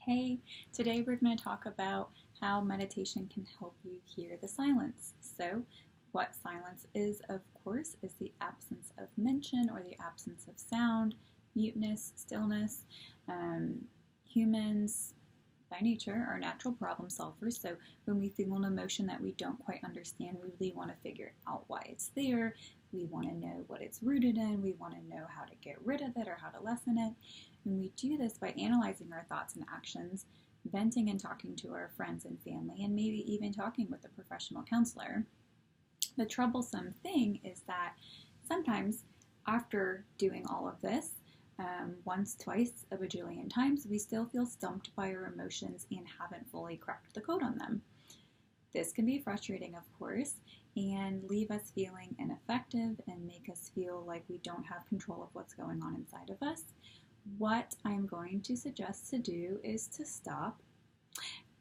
Hey, today we're going to talk about how meditation can help you hear the silence. So, what silence is, of course, is the absence of mention or the absence of sound, muteness, stillness. Um, Humans, by nature, are natural problem solvers. So, when we feel an emotion that we don't quite understand, we really want to figure out why it's there. We want to know what it's rooted in. We want to know how to get rid of it or how to lessen it. And we do this by analyzing our thoughts and actions, venting and talking to our friends and family, and maybe even talking with a professional counselor. The troublesome thing is that sometimes after doing all of this, once, twice, a bajillion times, we still feel stumped by our emotions and haven't fully cracked the code on them. This can be frustrating, of course, and leave us feeling ineffective and make us feel like we don't have control of what's going on inside of us. What I'm going to suggest to do is to stop.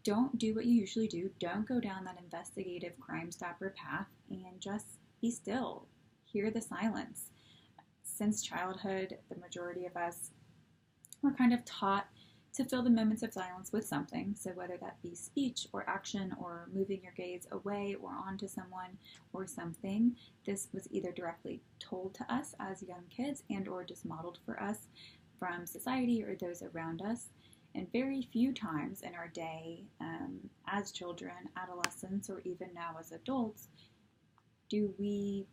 Don't do what you usually do. Don't go down that investigative Crime Stopper path and just be still. Hear the silence. Since childhood, the majority of us were kind of taught to fill the moments of silence with something. So whether that be speech or action or moving your gaze away or onto someone or something, this was either directly told to us as young kids and or just modeled for us from society or those around us. And very few times in our day, as children, adolescents, or even now as adults, do we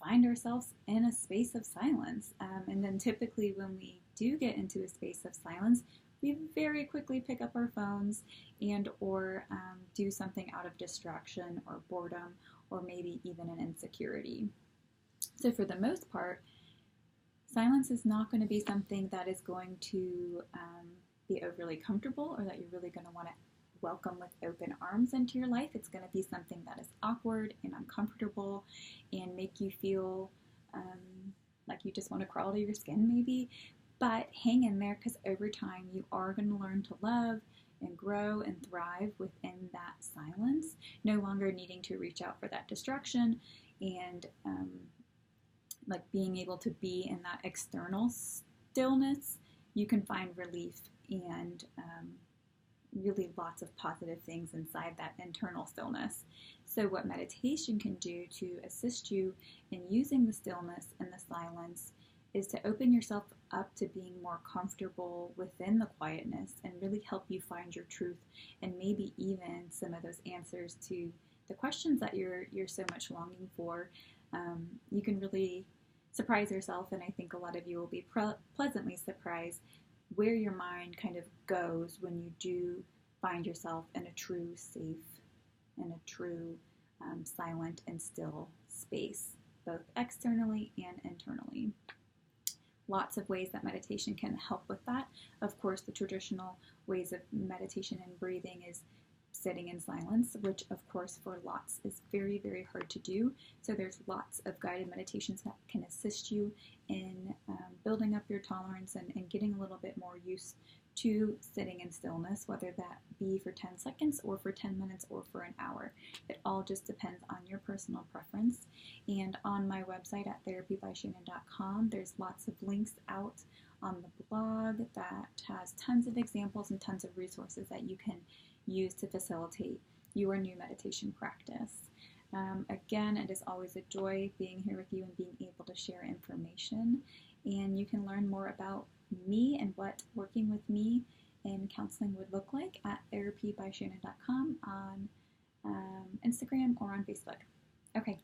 find ourselves in a space of silence. And then typically when we do get into a space of silence, we very quickly pick up our phones and or do something out of distraction or boredom or maybe even an insecurity. So for the most part, silence is not going to be something that is going to be overly comfortable or that you're really going to want to welcome with open arms into your life. It's going to be something that is awkward and uncomfortable and make you feel like you just want to crawl to your skin maybe. But hang in there, because over time you are going to learn to love and grow and thrive within that silence, no longer needing to reach out for that distraction and like being able to be in that external stillness. You can find relief and really lots of positive things inside that internal stillness. So what meditation can do to assist you in using the stillness and the silence is to open yourself up to being more comfortable within the quietness and really help you find your truth and maybe even some of those answers to the questions that you're so much longing for. You can really surprise yourself, and I think a lot of you will be pleasantly surprised where your mind kind of goes when you do find yourself in a true safe and a true silent and still space, both externally and internally. Lots of ways that meditation can help with that. Of course, the traditional ways of meditation and breathing is sitting in silence, which of course for lots is very, very hard to do. So there's lots of guided meditations that can assist you in building up your tolerance and getting a little bit more used to sitting in stillness, whether that be for 10 seconds or for 10 minutes or for an hour. It all just depends on your personal preference. And on my website at therapybyshannon.com, there's lots of links out on the blog that has tons of examples and tons of resources that you can use to facilitate your new meditation practice. Again, it is always a joy being here with you and being able to share information. And you can learn more about me and what working with me in counseling would look like at therapybyshannon.com on Instagram or on Facebook. Okay,